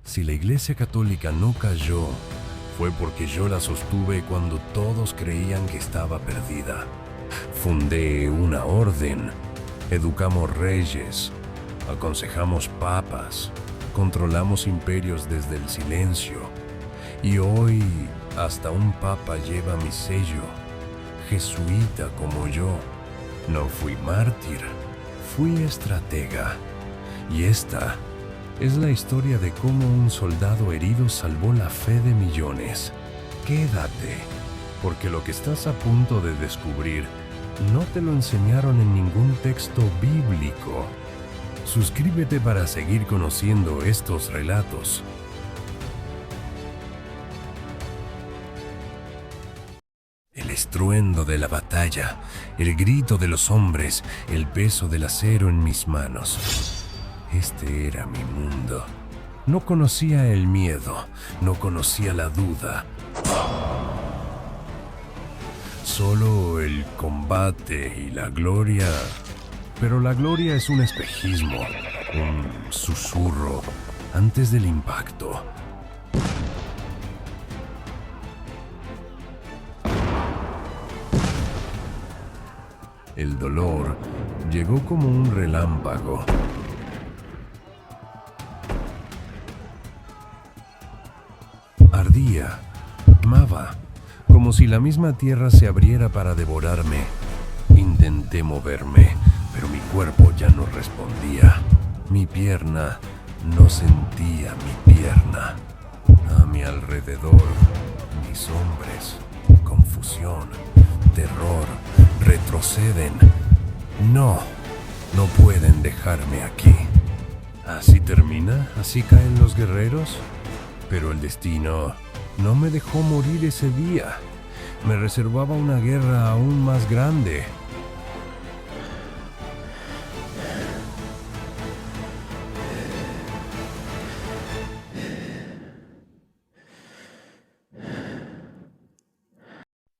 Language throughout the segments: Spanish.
Si la Iglesia Católica no cayó, fue porque yo la sostuve cuando todos creían que estaba perdida. Fundé una orden, educamos reyes, aconsejamos papas, controlamos imperios desde el silencio. Y hoy hasta un papa lleva mi sello, jesuita como yo. No fui mártir, fui estratega. Y esta es la historia de cómo un soldado herido salvó la fe de millones. Quédate, porque lo que estás a punto de descubrir no te lo enseñaron en ningún texto bíblico. Suscríbete para seguir conociendo estos relatos. El estruendo de la batalla, el grito de los hombres, el peso del acero en mis manos. Este era mi mundo. No conocía el miedo, no conocía la duda. Solo el combate y la gloria. Pero la gloria es un espejismo, un susurro antes del impacto. El dolor llegó como un relámpago. Ardía, quemaba, como si la misma tierra se abriera para devorarme. Intenté moverme, pero mi cuerpo ya no respondía. Mi pierna no sentía mi pierna. A mi alrededor, mis hombres, confusión, terror, retroceden. No pueden dejarme aquí. ¿Así termina? ¿Así caen los guerreros? Pero el destino no me dejó morir ese día. Me reservaba una guerra aún más grande.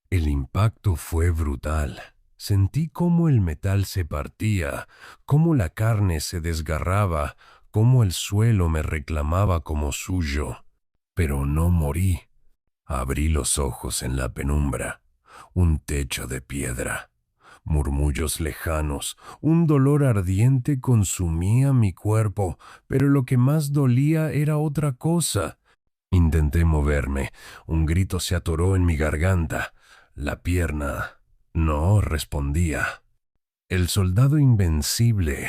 El impacto fue brutal. Sentí cómo el metal se partía, cómo la carne se desgarraba, cómo el suelo me reclamaba como suyo. Pero no morí. Abrí los ojos en la penumbra. Un techo de piedra. Murmullos lejanos. Un dolor ardiente consumía mi cuerpo, pero lo que más dolía era otra cosa. Intenté moverme. Un grito se atoró en mi garganta. La pierna no respondía. El soldado invencible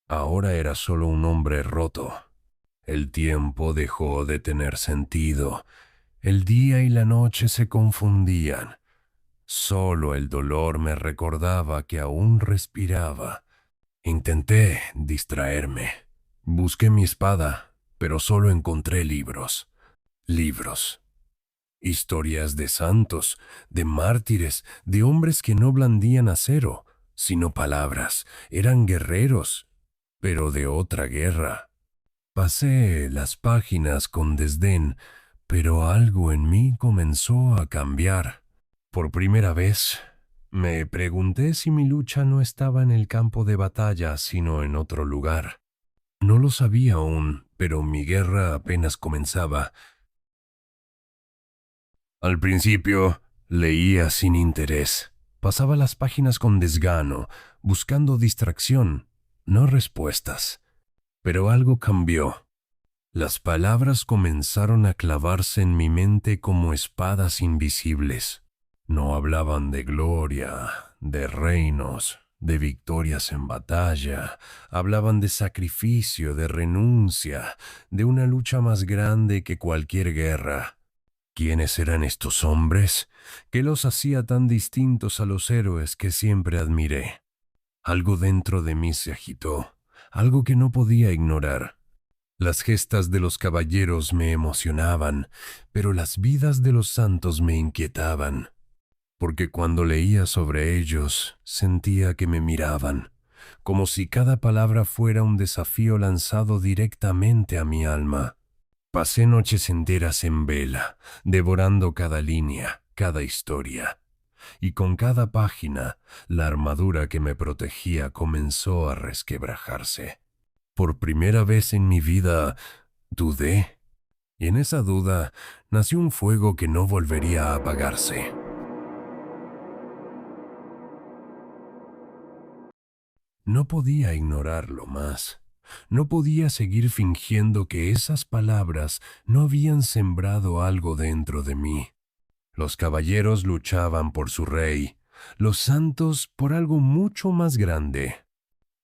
ahora era solo un hombre roto. El tiempo dejó de tener sentido. El día y la noche se confundían. Solo el dolor me recordaba que aún respiraba. Intenté distraerme. Busqué mi espada, pero solo encontré libros. Libros. Historias de santos, de mártires, de hombres que no blandían acero, sino palabras. Eran guerreros, pero de otra guerra. Pasé las páginas con desdén, pero algo en mí comenzó a cambiar. Por primera vez, me pregunté si mi lucha no estaba en el campo de batalla, sino en otro lugar. No lo sabía aún, pero mi guerra apenas comenzaba. Al principio, leía sin interés. Pasaba las páginas con desgano, buscando distracción, no respuestas. Pero algo cambió. Las palabras comenzaron a clavarse en mi mente como espadas invisibles. No hablaban de gloria, de reinos, de victorias en batalla. Hablaban de sacrificio, de renuncia, de una lucha más grande que cualquier guerra. ¿Quiénes eran estos hombres? ¿Qué los hacía tan distintos a los héroes que siempre admiré? Algo dentro de mí se agitó, algo que no podía ignorar. Las gestas de los caballeros me emocionaban, pero las vidas de los santos me inquietaban, porque cuando leía sobre ellos sentía que me miraban, como si cada palabra fuera un desafío lanzado directamente a mi alma. Pasé noches enteras en vela, devorando cada línea, cada historia. Y con cada página, la armadura que me protegía comenzó a resquebrajarse. Por primera vez en mi vida, Dudé, y en esa duda nació un fuego que no volvería a apagarse. No podía ignorarlo más. No podía seguir fingiendo que esas palabras no habían sembrado algo dentro de mí. Los caballeros luchaban por su rey, los santos por algo mucho más grande.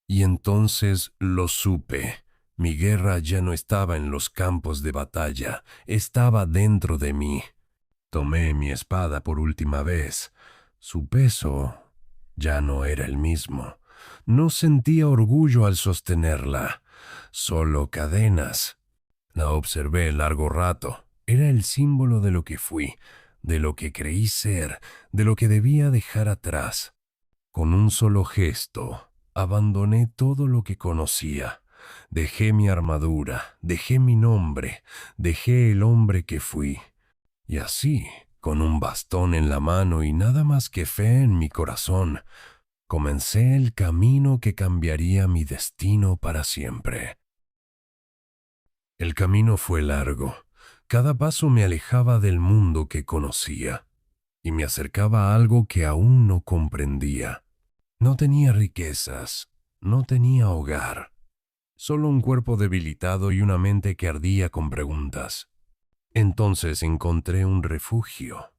Y entonces lo supe. Mi guerra ya no estaba en los campos de batalla, estaba dentro de mí. Tomé mi espada por última vez. Su peso ya no era el mismo. No sentía orgullo al sostenerla, solo cadenas. La observé largo rato. Era el símbolo de lo que fui, de lo que creí ser, de lo que debía dejar atrás. Con un solo gesto, abandoné todo lo que conocía. Dejé mi armadura, dejé mi nombre, dejé el hombre que fui. Y así, con un bastón en la mano y nada más que fe en mi corazón, comencé el camino que cambiaría mi destino para siempre. El camino fue largo. Cada paso me alejaba del mundo que conocía y me acercaba a algo que aún no comprendía. No tenía riquezas, no tenía hogar, solo un cuerpo debilitado y una mente que ardía con preguntas. Entonces encontré un refugio,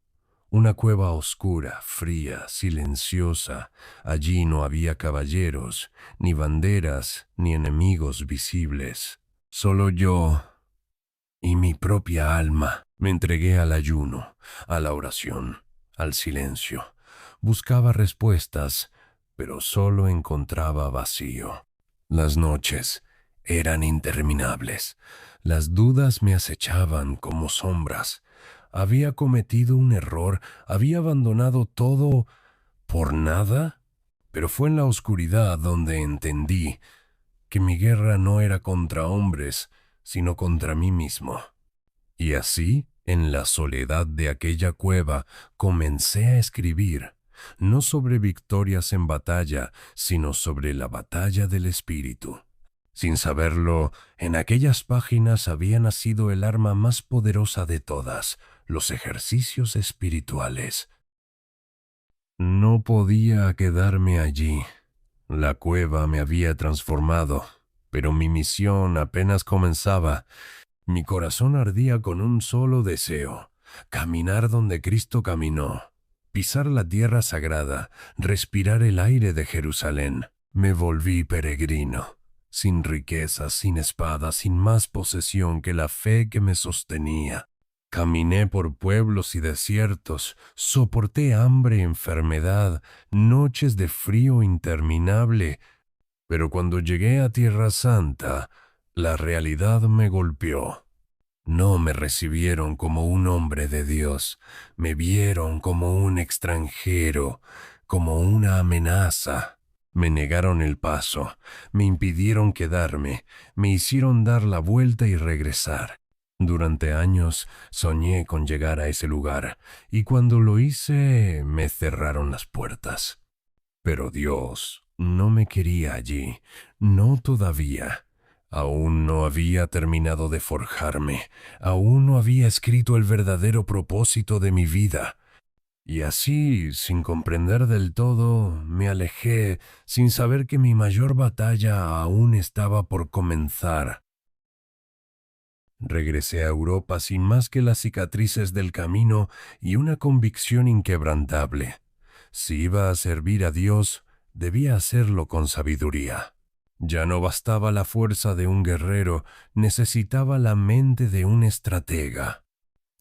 una cueva oscura, fría, silenciosa. Allí no había caballeros, ni banderas, ni enemigos visibles. Solo yo y mi propia alma. Me entregué al ayuno, a la oración, al silencio. Buscaba respuestas, pero solo encontraba vacío. Las noches eran interminables. Las dudas me acechaban como sombras. ¿Había cometido un error? ¿Había abandonado todo por nada? Pero fue en la oscuridad donde entendí que mi guerra no era contra hombres, sino contra mí mismo. Y así, en la soledad de aquella cueva, comencé a escribir, no sobre victorias en batalla, sino sobre la batalla del espíritu. Sin saberlo, en aquellas páginas había nacido el arma más poderosa de todas, los ejercicios espirituales. No podía quedarme allí. La cueva me había transformado, pero mi misión apenas comenzaba. Mi corazón ardía con un solo deseo: caminar donde Cristo caminó, pisar la tierra sagrada, respirar el aire de Jerusalén. Me volví peregrino, sin riqueza, sin espada, sin más posesión que la fe que me sostenía. Caminé por pueblos y desiertos, soporté hambre, enfermedad, noches de frío interminable, pero cuando llegué a Tierra Santa, la realidad me golpeó. No me recibieron como un hombre de Dios, me vieron como un extranjero, como una amenaza. Me negaron el paso, me impidieron quedarme, me hicieron dar la vuelta y regresar. Durante años soñé con llegar a ese lugar, y cuando lo hice me cerraron las puertas. Pero Dios no me quería allí, no todavía. Aún no había terminado de forjarme, aún no había escrito el verdadero propósito de mi vida. Y así, sin comprender del todo, me alejé, sin saber que mi mayor batalla aún estaba por comenzar. Regresé a Europa sin más que las cicatrices del camino y una convicción inquebrantable. Si iba a servir a Dios, debía hacerlo con sabiduría. Ya no bastaba la fuerza de un guerrero, necesitaba la mente de un estratega.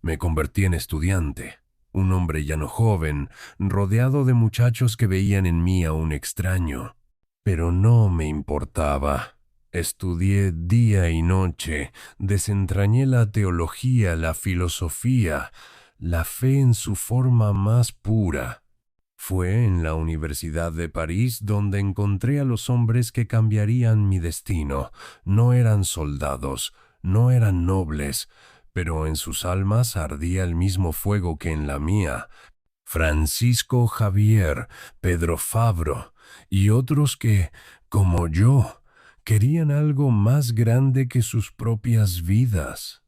Me convertí en estudiante, un hombre ya no joven, rodeado de muchachos que veían en mí a un extraño. Pero no me importaba. Estudié día y noche, desentrañé la teología, la filosofía, la fe en su forma más pura. Fue en la Universidad de París donde encontré a los hombres que cambiarían mi destino. No eran soldados, no eran nobles, pero en sus almas ardía el mismo fuego que en la mía. Francisco Javier, Pedro Fabro y otros que, como yo, Querían algo más grande que sus propias vidas.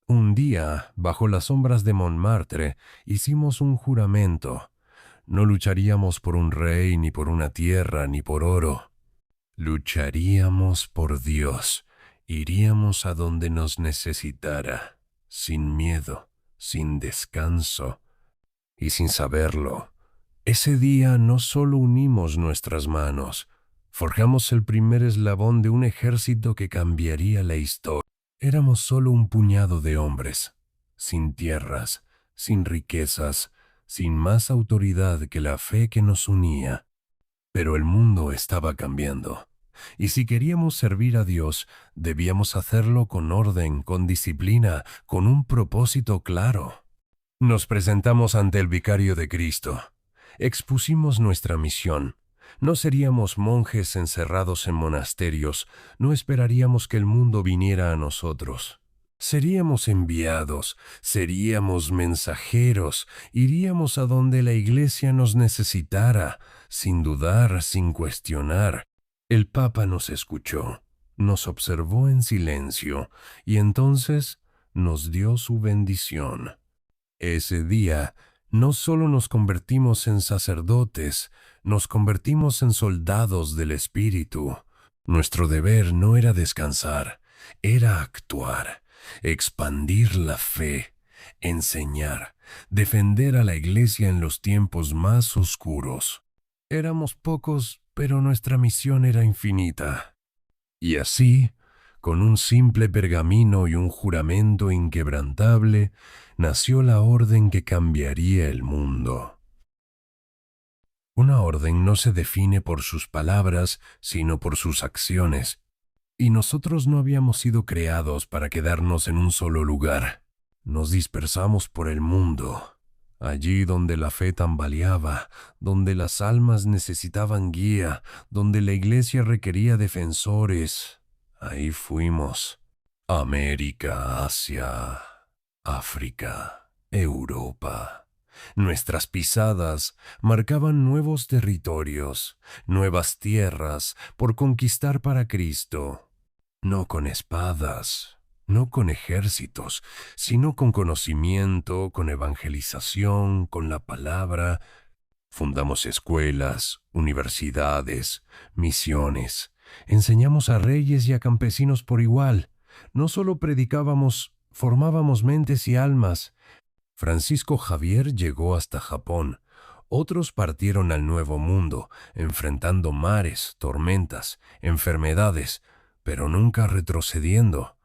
Un día, bajo las sombras de Montmartre, hicimos un juramento. No lucharíamos por un rey, ni por una tierra, ni por oro. Lucharíamos por Dios. Iríamos a donde nos necesitara, sin miedo, sin descanso y sin saberlo. Ese día no solo unimos nuestras manos, forjamos el primer eslabón de un ejército que cambiaría la historia. Éramos solo un puñado de hombres, sin tierras, sin riquezas, sin más autoridad que la fe que nos unía. Pero el mundo estaba cambiando. Y si queríamos servir a Dios, debíamos hacerlo con orden, con disciplina, con un propósito claro. Nos presentamos ante el vicario de Cristo. Expusimos nuestra misión. No seríamos monjes encerrados en monasterios, no esperaríamos que el mundo viniera a nosotros. Seríamos enviados, seríamos mensajeros, iríamos a donde la iglesia nos necesitara, sin dudar, sin cuestionar. El Papa nos escuchó, nos observó en silencio y entonces nos dio su bendición. Ese día, no solo nos convertimos en sacerdotes, nos convertimos en soldados del Espíritu. Nuestro deber no era descansar, era actuar, expandir la fe, enseñar, defender a la Iglesia en los tiempos más oscuros. Éramos pocos, pero nuestra misión era infinita. Y así, con un simple pergamino y un juramento inquebrantable, nació la orden que cambiaría el mundo. Una orden no se define por sus palabras, sino por sus acciones. Y nosotros no habíamos sido creados para quedarnos en un solo lugar. Nos dispersamos por el mundo, allí donde la fe tambaleaba, donde las almas necesitaban guía, donde la iglesia requería defensores. Ahí fuimos. América, Asia, África, Europa. Nuestras pisadas marcaban nuevos territorios, nuevas tierras por conquistar para Cristo. No con espadas, no con ejércitos, sino con conocimiento, con evangelización, con la palabra. Fundamos escuelas, universidades, misiones. Enseñamos a reyes y a campesinos por igual. No solo predicábamos, formábamos mentes y almas. Francisco Javier llegó hasta Japón. Otros partieron al Nuevo Mundo, enfrentando mares, tormentas, enfermedades, pero nunca retrocediendo.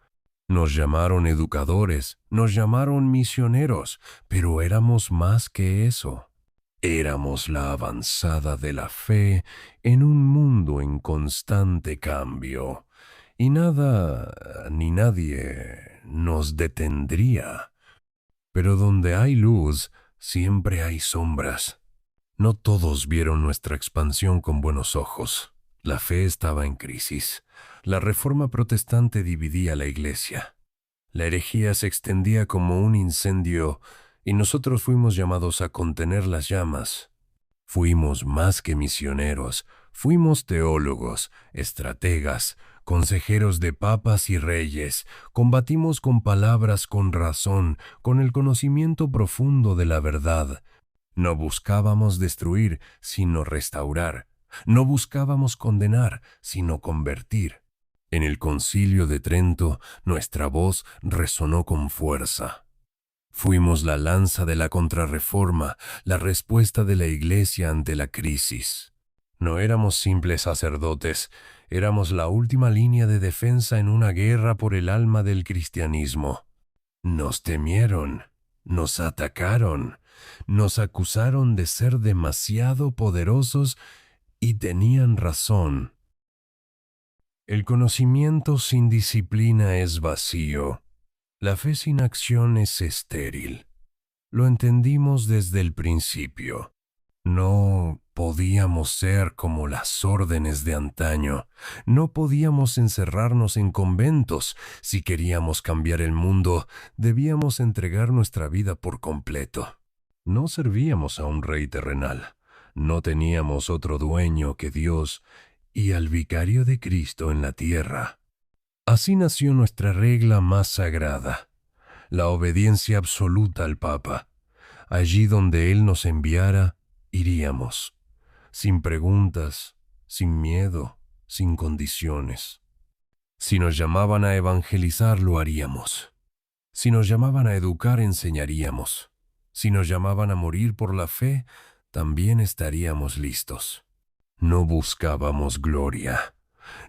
Nos llamaron educadores, nos llamaron misioneros, pero éramos más que eso. Éramos la avanzada de la fe en un mundo en constante cambio, y nada ni nadie nos detendría. Pero donde hay luz, siempre hay sombras. No todos vieron nuestra expansión con buenos ojos. La fe estaba en crisis. La reforma protestante dividía la iglesia. La herejía se extendía como un incendio y nosotros fuimos llamados a contener las llamas. Fuimos más que misioneros, fuimos teólogos, estrategas, consejeros de papas y reyes. Combatimos con palabras, con razón, con el conocimiento profundo de la verdad. No buscábamos destruir, sino restaurar. No buscábamos condenar, sino convertir. En el Concilio de Trento, nuestra voz resonó con fuerza. Fuimos la lanza de la contrarreforma, la respuesta de la Iglesia ante la crisis. No éramos simples sacerdotes, éramos la última línea de defensa en una guerra por el alma del cristianismo. Nos temieron, nos atacaron, nos acusaron de ser demasiado poderosos y tenían razón. El conocimiento sin disciplina es vacío. La fe sin acción es estéril. Lo entendimos desde el principio. No podíamos ser como las órdenes de antaño. No podíamos encerrarnos en conventos. Si queríamos cambiar el mundo, debíamos entregar nuestra vida por completo. No servíamos a un rey terrenal. No teníamos otro dueño que Dios, y al vicario de Cristo en la tierra. Así nació nuestra regla más sagrada, la obediencia absoluta al Papa. Allí donde Él nos enviara, iríamos, sin preguntas, sin miedo, sin condiciones. Si nos llamaban a evangelizar, lo haríamos. Si nos llamaban a educar, enseñaríamos. Si nos llamaban a morir por la fe, también estaríamos listos. No buscábamos gloria,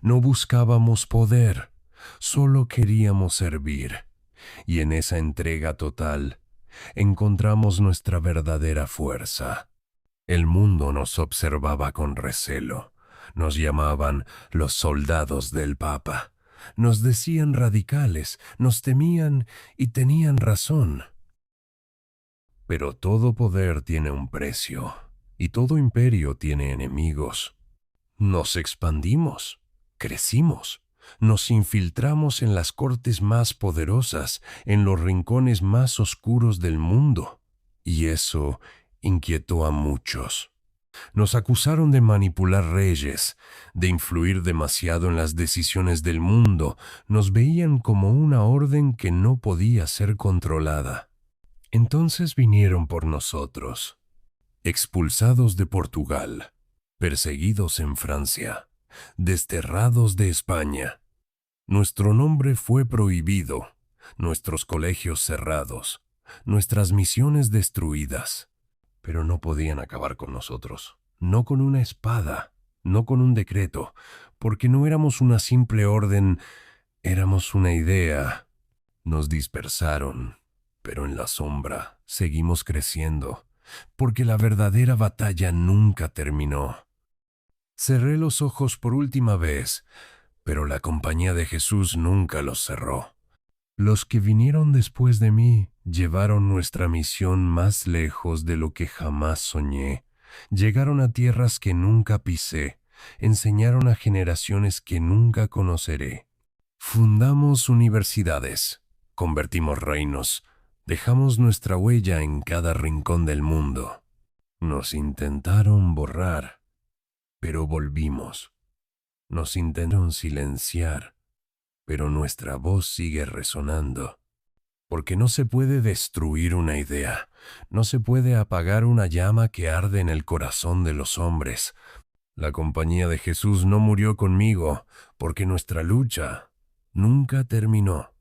no buscábamos poder, solo queríamos servir. Y en esa entrega total, encontramos nuestra verdadera fuerza. El mundo nos observaba con recelo. Nos llamaban los soldados del Papa. Nos decían radicales, nos temían y tenían razón. Pero todo poder tiene un precio, y todo imperio tiene enemigos. Nos expandimos, crecimos, nos infiltramos en las cortes más poderosas, en los rincones más oscuros del mundo, y eso inquietó a muchos. Nos acusaron de manipular reyes, de influir demasiado en las decisiones del mundo. Nos veían como una orden que no podía ser controlada. Entonces vinieron por nosotros, expulsados de Portugal, perseguidos en Francia, desterrados de España. Nuestro nombre fue prohibido, nuestros colegios cerrados, nuestras misiones destruidas. Pero no podían acabar con nosotros, no con una espada, no con un decreto, porque no éramos una simple orden, éramos una idea. Nos dispersaron, pero en la sombra seguimos creciendo, porque la verdadera batalla nunca terminó. Cerré los ojos por última vez, pero la compañía de Jesús nunca los cerró. Los que vinieron después de mí llevaron nuestra misión más lejos de lo que jamás soñé. Llegaron a tierras que nunca pisé, enseñaron a generaciones que nunca conoceré. Fundamos universidades, convertimos reinos, dejamos nuestra huella en cada rincón del mundo. Nos intentaron borrar, pero volvimos. Nos intentaron silenciar, pero nuestra voz sigue resonando. Porque no se puede destruir una idea, no se puede apagar una llama que arde en el corazón de los hombres. La compañía de Jesús no murió conmigo, porque nuestra lucha nunca terminó.